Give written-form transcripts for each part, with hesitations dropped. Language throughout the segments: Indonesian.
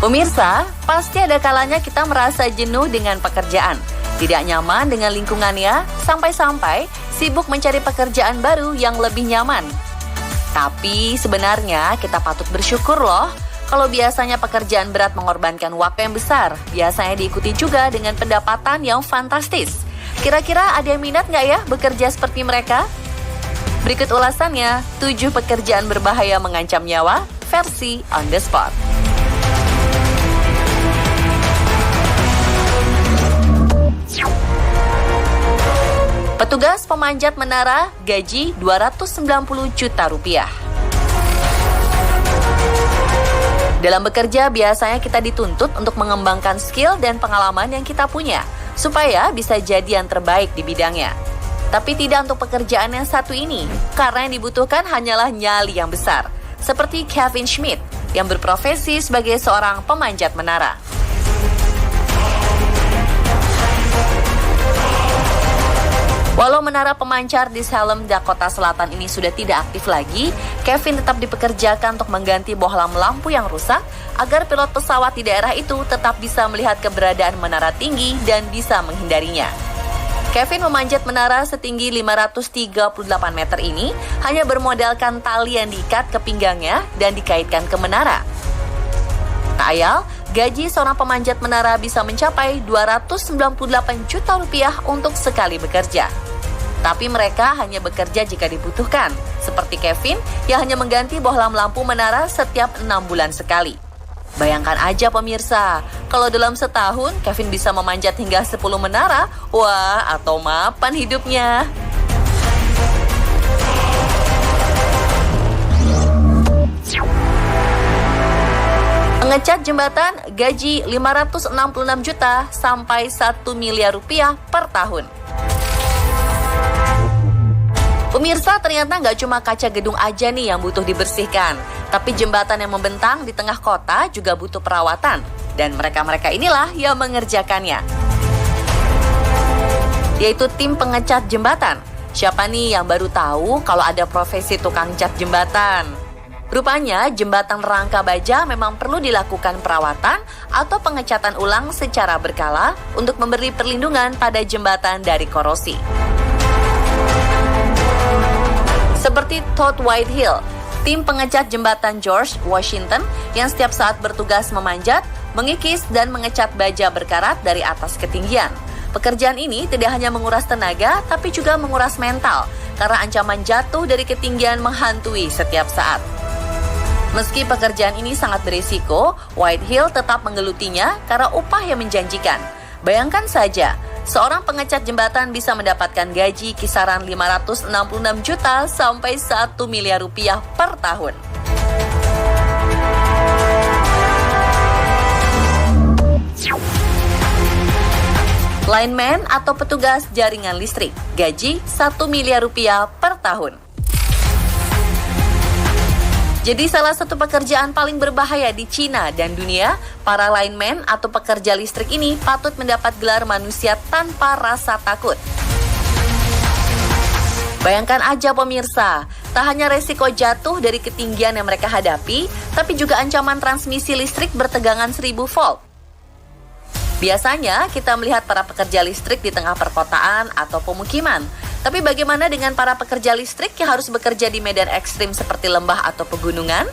Pemirsa, pasti ada kalanya kita merasa jenuh dengan pekerjaan, tidak nyaman dengan lingkungannya, sampai-sampai sibuk mencari pekerjaan baru yang lebih nyaman. Tapi sebenarnya kita patut bersyukur loh, kalau biasanya pekerjaan berat mengorbankan waktu yang besar, biasanya diikuti juga dengan pendapatan yang fantastis. Kira-kira ada yang minat nggak ya bekerja seperti mereka? Berikut ulasannya, 7 pekerjaan berbahaya mengancam nyawa, versi on the spot. Petugas pemanjat menara, gaji 290 juta rupiah. Dalam bekerja, biasanya kita dituntut untuk mengembangkan skill dan pengalaman yang kita punya, supaya bisa jadi yang terbaik di bidangnya. Tapi tidak untuk pekerjaan yang satu ini, karena yang dibutuhkan hanyalah nyali yang besar, seperti Kevin Schmidt, yang berprofesi sebagai seorang pemanjat menara. Walau menara pemancar di Salem, Dakota Selatan ini sudah tidak aktif lagi, Kevin tetap dipekerjakan untuk mengganti bohlam lampu yang rusak agar pilot pesawat di daerah itu tetap bisa melihat keberadaan menara tinggi dan bisa menghindarinya. Kevin memanjat menara setinggi 538 meter ini hanya bermodalkan tali yang diikat ke pinggangnya dan dikaitkan ke menara. Tak ayal, gaji seorang pemanjat menara bisa mencapai 298 juta rupiah untuk sekali bekerja. Tapi mereka hanya bekerja jika dibutuhkan, seperti Kevin yang hanya mengganti bohlam lampu menara setiap 6 bulan sekali. Bayangkan aja pemirsa, kalau dalam setahun Kevin bisa memanjat hingga 10 menara, wah atau mapan hidupnya. Pengecat jembatan, gaji 566 juta sampai 1 miliar rupiah per tahun. Pemirsa, ternyata nggak cuma kaca gedung aja nih yang butuh dibersihkan, tapi jembatan yang membentang di tengah kota juga butuh perawatan, dan mereka-mereka inilah yang mengerjakannya. Yaitu tim pengecat jembatan. Siapa nih yang baru tahu kalau ada profesi tukang cat jembatan? Rupanya, jembatan rangka baja memang perlu dilakukan perawatan atau pengecatan ulang secara berkala untuk memberi perlindungan pada jembatan dari korosi. Seperti Todd Whitehill, tim pengecat jembatan George Washington yang setiap saat bertugas memanjat, mengikis, dan mengecat baja berkarat dari atas ketinggian. Pekerjaan ini tidak hanya menguras tenaga, tapi juga menguras mental, karena ancaman jatuh dari ketinggian menghantui setiap saat. Meski pekerjaan ini sangat berisiko, Whitehill tetap menggelutinya karena upah yang menjanjikan. Bayangkan saja, seorang pengecat jembatan bisa mendapatkan gaji kisaran 566 juta sampai 1 miliar rupiah per tahun. Lineman atau petugas jaringan listrik, gaji 1 miliar rupiah per tahun. Jadi salah satu pekerjaan paling berbahaya di Cina dan dunia, para lineman atau pekerja listrik ini patut mendapat gelar manusia tanpa rasa takut. Bayangkan aja pemirsa, tak hanya resiko jatuh dari ketinggian yang mereka hadapi, tapi juga ancaman transmisi listrik bertegangan 1000 volt. Biasanya kita melihat para pekerja listrik di tengah perkotaan atau pemukiman. Tapi bagaimana dengan para pekerja listrik yang harus bekerja di medan ekstrim seperti lembah atau pegunungan?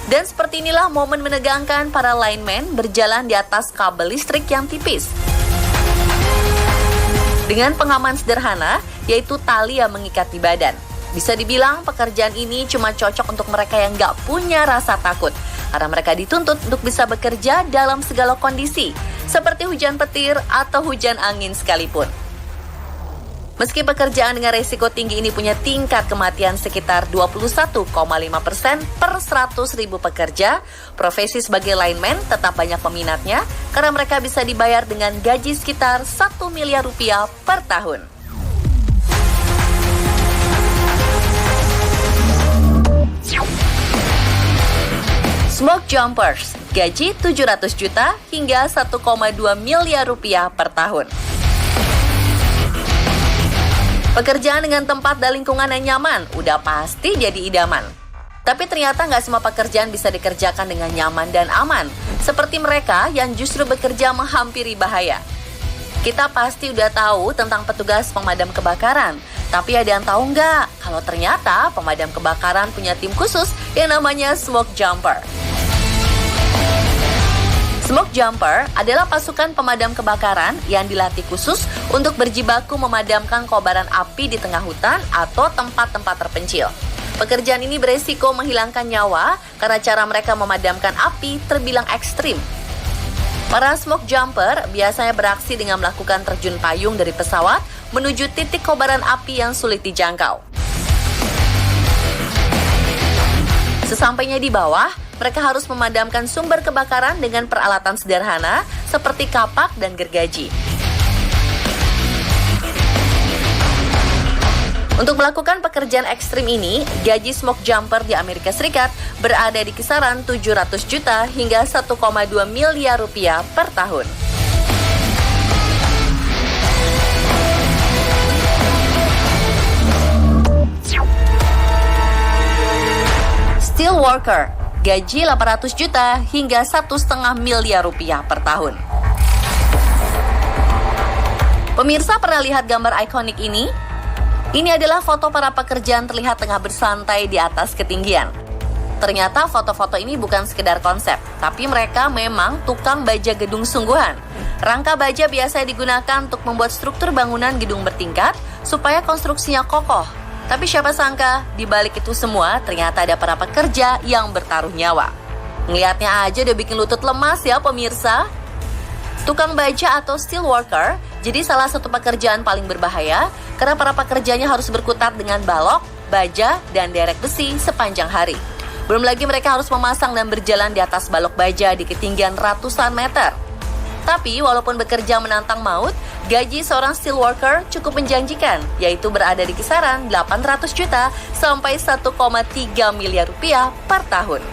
Dan seperti inilah momen menegangkan para lineman berjalan di atas kabel listrik yang tipis. Dengan pengaman sederhana, yaitu tali yang mengikat di badan. Bisa dibilang pekerjaan ini cuma cocok untuk mereka yang nggak punya rasa takut. Karena mereka dituntut untuk bisa bekerja dalam segala kondisi, seperti hujan petir atau hujan angin sekalipun. Meski pekerjaan dengan resiko tinggi ini punya tingkat kematian sekitar 21,5% per 100.000 pekerja, profesi sebagai lineman tetap banyak peminatnya karena mereka bisa dibayar dengan gaji sekitar 1 miliar rupiah per tahun. Smoke jumpers, gaji 700 juta hingga 1,2 miliar rupiah per tahun. Pekerjaan dengan tempat dan lingkungan yang nyaman udah pasti jadi idaman. Tapi ternyata nggak semua pekerjaan bisa dikerjakan dengan nyaman dan aman. Seperti mereka yang justru bekerja menghampiri bahaya. Kita pasti udah tahu tentang petugas pemadam kebakaran. Tapi ada yang tahu nggak kalau ternyata pemadam kebakaran punya tim khusus yang namanya Smoke Jumper. Smoke Jumper adalah pasukan pemadam kebakaran yang dilatih khusus untuk berjibaku memadamkan kobaran api di tengah hutan atau tempat-tempat terpencil. Pekerjaan ini beresiko menghilangkan nyawa karena cara mereka memadamkan api terbilang ekstrim. Para smoke jumper biasanya beraksi dengan melakukan terjun payung dari pesawat menuju titik kobaran api yang sulit dijangkau. Sesampainya di bawah, mereka harus memadamkan sumber kebakaran dengan peralatan sederhana seperti kapak dan gergaji. Untuk melakukan pekerjaan ekstrim ini, gaji smoke jumper di Amerika Serikat berada di kisaran 700 juta hingga 1,2 miliar rupiah per tahun. Steel worker, gaji 800 juta hingga 1,5 miliar rupiah per tahun. Pemirsa pernah lihat gambar ikonik ini? Ini adalah foto para pekerjaan terlihat tengah bersantai di atas ketinggian. Ternyata foto-foto ini bukan sekedar konsep, tapi mereka memang tukang baja gedung sungguhan. Rangka baja biasa digunakan untuk membuat struktur bangunan gedung bertingkat supaya konstruksinya kokoh. Tapi siapa sangka, di balik itu semua ternyata ada para pekerja yang bertaruh nyawa. Ngelihatnya aja udah bikin lutut lemas ya pemirsa. Tukang baja atau steel worker jadi salah satu pekerjaan paling berbahaya karena para pekerjanya harus berkutat dengan balok, baja, dan derek besi sepanjang hari. Belum lagi mereka harus memasang dan berjalan di atas balok baja di ketinggian ratusan meter. Tapi walaupun bekerja menantang maut, gaji seorang steel worker cukup menjanjikan, yaitu berada di kisaran 800 juta sampai 1,3 miliar rupiah per tahun.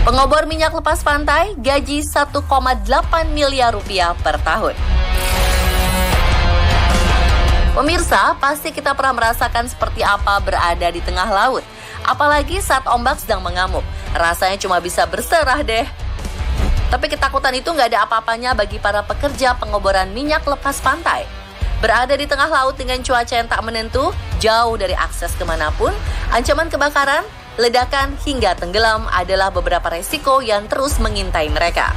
Pengobor minyak lepas pantai, gaji 1,8 miliar rupiah per tahun. Pemirsa, pasti kita pernah merasakan seperti apa berada di tengah laut. Apalagi saat ombak sedang mengamuk. Rasanya cuma bisa berserah deh. Tapi ketakutan itu nggak ada apa-apanya bagi para pekerja pengoboran minyak lepas pantai. Berada di tengah laut dengan cuaca yang tak menentu, jauh dari akses kemanapun, ancaman kebakaran, ledakan hingga tenggelam adalah beberapa resiko yang terus mengintai mereka.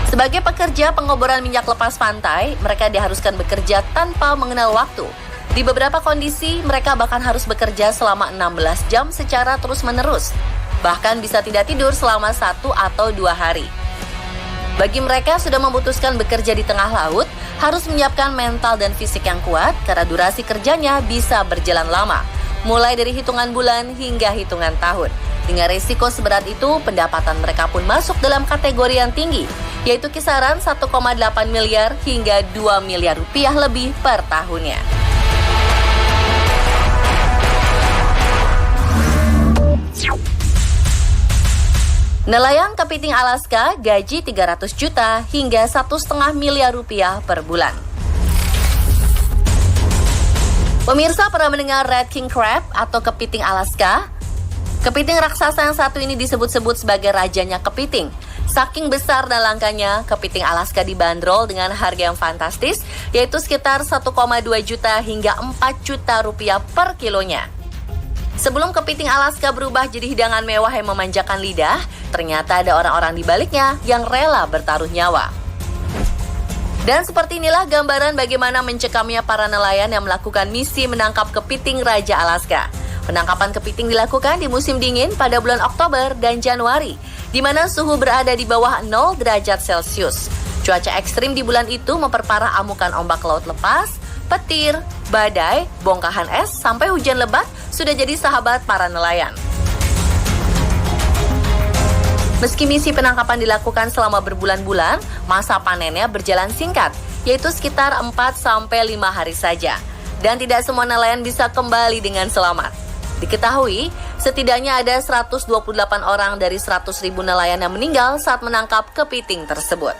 Sebagai pekerja pengoboran minyak lepas pantai, mereka diharuskan bekerja tanpa mengenal waktu. Di beberapa kondisi, mereka bahkan harus bekerja selama 16 jam secara terus-menerus. Bahkan bisa tidak tidur selama 1 atau 2 hari. Bagi mereka sudah memutuskan bekerja di tengah laut, harus menyiapkan mental dan fisik yang kuat karena durasi kerjanya bisa berjalan lama. Mulai dari hitungan bulan hingga hitungan tahun. Dengan resiko seberat itu, pendapatan mereka pun masuk dalam kategori yang tinggi, yaitu kisaran 1,8 miliar hingga 2 miliar rupiah lebih per tahunnya. Nelayan kepiting Alaska gaji 300 juta hingga 1,5 miliar rupiah per bulan. Pemirsa pernah mendengar Red King Crab atau kepiting Alaska? Kepiting raksasa yang satu ini disebut-sebut sebagai rajanya kepiting. Saking besar dan langkanya, kepiting Alaska dibanderol dengan harga yang fantastis, yaitu sekitar 1,2 juta hingga 4 juta rupiah per kilonya. Sebelum kepiting Alaska berubah jadi hidangan mewah yang memanjakan lidah, ternyata ada orang-orang di baliknya yang rela bertaruh nyawa. Dan seperti inilah gambaran bagaimana mencekamnya para nelayan yang melakukan misi menangkap kepiting Raja Alaska. Penangkapan kepiting dilakukan di musim dingin pada bulan Oktober dan Januari, di mana suhu berada di bawah 0 derajat Celcius. Cuaca ekstrim di bulan itu memperparah amukan ombak laut lepas, petir, badai, bongkahan es, sampai hujan lebat sudah jadi sahabat para nelayan. Meski misi penangkapan dilakukan selama berbulan-bulan, masa panennya berjalan singkat, yaitu sekitar 4-5 hari saja. Dan tidak semua nelayan bisa kembali dengan selamat. Diketahui, setidaknya ada 128 orang dari 100.000 nelayan yang meninggal saat menangkap kepiting tersebut.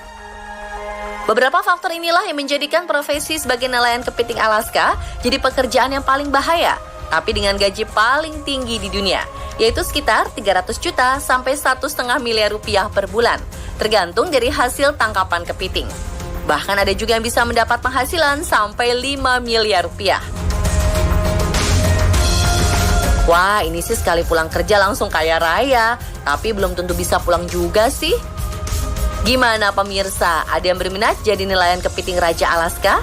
Beberapa faktor inilah yang menjadikan profesi sebagai nelayan kepiting Alaska jadi pekerjaan yang paling bahaya, tapi dengan gaji paling tinggi di dunia, yaitu sekitar 300 juta sampai 1,5 miliar rupiah per bulan, tergantung dari hasil tangkapan kepiting. Bahkan ada juga yang bisa mendapat penghasilan sampai 5 miliar rupiah. Wah, ini sih sekali pulang kerja langsung kaya raya, tapi belum tentu bisa pulang juga sih. Gimana pemirsa, ada yang berminat jadi nelayan kepiting Raja Alaska?